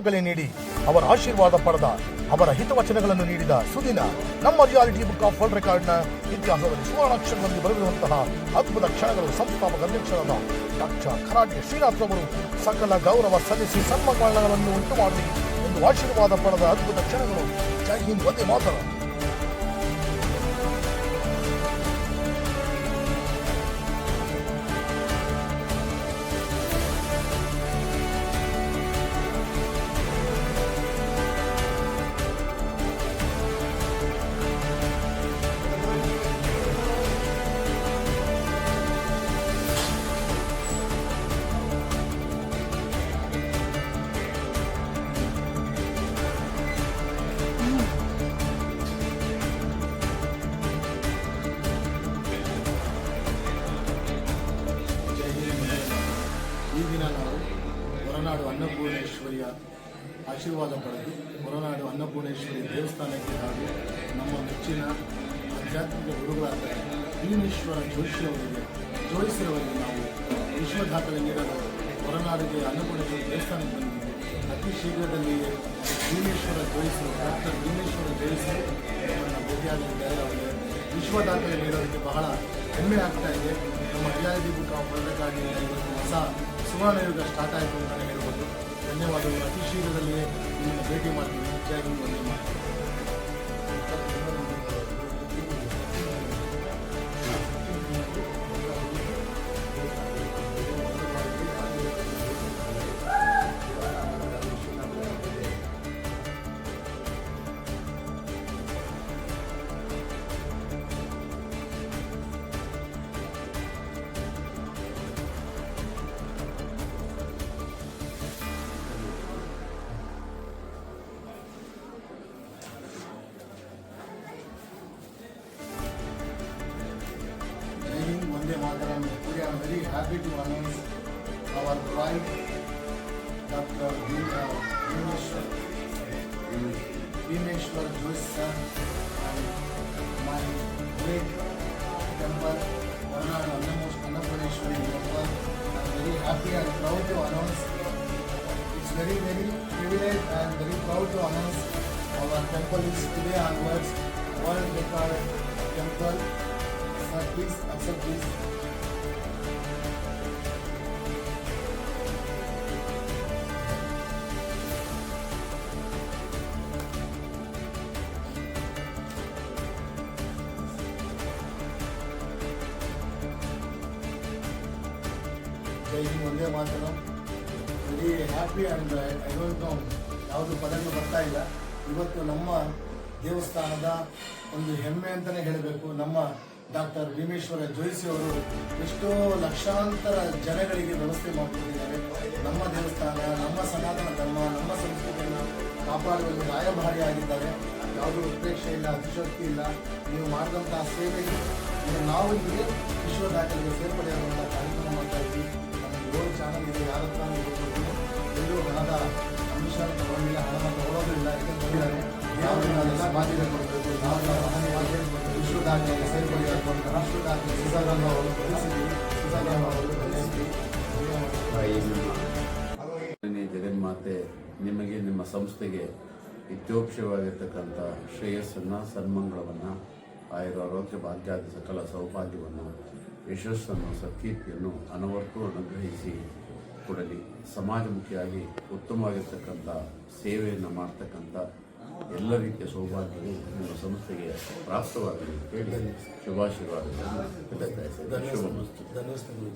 ದಾಖಲೆ ನೀಡಿ ಅವರ ಆಶೀರ್ವಾದ ಪಡೆದ, ಅವರ ಹಿತವಚನಗಳನ್ನು ನೀಡಿದ ಸುದಿನ ನಮ್ಮ ರಿಯಾಲಿಟಿ ಬುಕ್ ಆಫ್ ವರ್ಲ್ಡ್ ರೆಕಾರ್ಡ್ನ ಇತಿಹಾಸದಲ್ಲಿ ಸುವರ್ಣಾಕ್ಷರಗಳಲ್ಲಿ ಬರೆದಿರುವಂತಹ ಅದ್ಭುತ ಕ್ಷಣಗಳು. ಸಂಸ್ಥಾಪಕ ಅಧ್ಯಕ್ಷರಾದ ಡಾಕ್ಟರ್ ಖರಾಡಿ ಶ್ರೀನಾಥ್ ಅವರು ಸಕಲ ಗೌರವ ಸಲ್ಲಿಸಿ ಸನ್ಮಾನಗಳನ್ನು ಉಂಟು ಮಾಡಲಿ ಎಂದು ಆಶೀರ್ವಾದ ಪಡೆದ ಅದ್ಭುತ ಕ್ಷಣಗಳು. ಜೈ ಹಿಂದ್, ವಂದೇ ಮಾತರಂ. ಈ ದಿನ ನಾವು ಹೊರನಾಡು ಅನ್ನಪೂರ್ಣೇಶ್ವರಿಯ ಆಶೀರ್ವಾದ ಪಡೆದು ಹೊರನಾಡು ಅನ್ನಪೂರ್ಣೇಶ್ವರಿ ದೇವಸ್ಥಾನಕ್ಕೆ ಹಾಗೂ ನಮ್ಮ ನೆಚ್ಚಿನ ಆಧ್ಯಾತ್ಮಿಕ ಗುರುಗಳಾದ ಭೀಮೇಶ್ವರ ಜೋಯಿಸಿರವರಿಗೆ ನಾವು ವಿಶ್ವ ದಾಖಲೆ ನೀಡಲು ಹೊರನಾಡಿಗೆ ಅನ್ನಪೂರ್ಣೇಶ್ವರಿ ದೇವಸ್ಥಾನಕ್ಕೆ ಬಂದಿದ್ದೀವಿ. ಅತಿ ಶೀಘ್ರದಲ್ಲಿಯೇ ಡಾಕ್ಟರ್ ಭೀಮೇಶ್ವರ ಜೋಯಿಸರು ನಮ್ಮನ್ನು ಭೇಟಿಯಾಗಲಿದ್ದಾರೆ. ಅವರಿಗೆ ವಿಶ್ವ ದಾಖಲೆ ನೀಡೋದಕ್ಕೆ ಬಹಳ ಹೆಮ್ಮೆ ಆಗ್ತಾ ಇದೆ. ನಮ್ಮ ರಿಯಾಲಿಟಿ ಬುಕ್ ಆಫ್ ವರ್ಲ್ಡ್ ರೆಕಾರ್ಡ್ನಿಂದ ಇವತ್ತು ಹೊಸ ಸುವರ್ಣ ಯುಗ ಸ್ಟಾರ್ಟ್ ಆಯಿತು ಅಂತಲೇ ಹೇಳ್ಬೋದು. ಧನ್ಯವಾದಗಳು. ಅತಿ ಶೀಘ್ರದಲ್ಲಿಯೇ ನಿಮ್ಮನ್ನು ಭೇಟಿ ಮಾಡ್ತೀವಿ. ಜೈ Hind, Vande Mataram. Vande Mataram. Today I am very happy to announce our pride, Dr. Bhimeshwar Joyce sir, and my great temple, Varnad Annapurneshwari temple. I am very happy and proud to announce. It's very privileged and very proud to announce our temple is today onwards world record temple. Sir, please accept this. Jai Hind, Vande Mataram. Very happy and I don't know ಯಾವುದು ಪದಗಳು ಬರ್ತಾ ಇಲ್ಲ. ಇವತ್ತು ನಮ್ಮ ದೇವಸ್ಥಾನದ ಒಂದು ಹೆಮ್ಮೆ ಅಂತಲೇ ಹೇಳಬೇಕು. ನಮ್ಮ ಡಾಕ್ಟರ್ ಭೀಮೇಶ್ವರ ಜೋಯಿಸಿ ಅವರು ಎಷ್ಟೋ ಲಕ್ಷಾಂತರ ಜನಗಳಿಗೆ ವ್ಯವಸ್ಥೆ ಮಾಡಿಕೊಟ್ಟಿದ್ದಾರೆ. ನಮ್ಮ ದೇವಸ್ಥಾನ, ನಮ್ಮ ಸನಾತನ ಧರ್ಮ, ನಮ್ಮ ಸಂಸ್ಕೃತಿಯನ್ನು ಕಾಪಾಡುವಲ್ಲಿ ರಾಯಭಾರಿಯಾಗಿದ್ದಾರೆ. ಯಾವುದೂ ಉತ್ಪ್ರೇಕ್ಷೆ ಇಲ್ಲ, ಅತಿಶಕ್ತಿ ಇಲ್ಲ. ನೀವು ಮಾಡಿದಂತಹ ಸೇವೆಗೆ ನಾವು ಇಲ್ಲಿ ವಿಶ್ವ ದಾಖಲೆಗೆ ಸೇರ್ಪಡೆಯಾಗುವಂಥ ಕಾರ್ಯಕ್ರಮ ಮಾಡ್ತಾ ಇದ್ವಿ. ನಮಗೆ 7 ಚಾನಲ್ ಇದೆ. ಯಾರ ಹತ್ರ ಎಲ್ಲೂ ಹಣದ ಅಂಶ ತಗೊಂಡಿಲ್ಲ, ಹಣವನ್ನು ತಗೊಳ್ಳೋದು ಇಲ್ಲ. ಇದಕ್ಕೆ ಬಂದಿದ್ದಾರೆ ನಾವೆಲ್ಲ ಬಾಧ್ಯತೆ ಕೊಡಬೇಕು. ನಾವು ವಿಶ್ವ ದಾಖಲೆಗೆ ಸೇರ್ಪಡೆಯಾಗುವಂಥ ರಾಷ್ಟ್ರ ದಾಖಲೆ ಸುಧಾರಣೆ ಅವರು ಜಗನ್ಮಾತೆ ನಿಮಗೆ, ನಿಮ್ಮ ಸಂಸ್ಥೆಗೆ ಇತ್ಯೋಕ್ಷವಾಗಿರ್ತಕ್ಕಂಥ ಶ್ರೇಯಸ್ಸನ್ನು, ಸನ್ಮಂಗಳವನ್ನು, ಆಯುರಾರೋಗ್ಯ ಭಾಗ್ಯಾದಿ ಸಕಲ ಸೌಭಾಗ್ಯವನ್ನು, ಯಶಸ್ಸನ್ನು, ಸತ್ಕೀರ್ತಿಯನ್ನು ಅನವರ್ತು ಅನುಗ್ರಹಿಸಿ ಕೊಡಲಿ. ಸಮಾಜಮುಖಿಯಾಗಿ ಉತ್ತಮವಾಗಿರ್ತಕ್ಕಂಥ ಸೇವೆಯನ್ನು ಮಾಡ್ತಕ್ಕಂಥ ಎಲ್ಲ ರೀತಿಯ ಸೌಭಾಗ್ಯವು ನಿಮ್ಮ ಸಂಸ್ಥೆಗೆ ಪ್ರಾಪ್ತವಾಗಲಿ ಹೇಳಿ ಶುಭಾಶೀರ್ವಾದಗಳನ್ನು ಧನ್ಯವಾದಗಳು.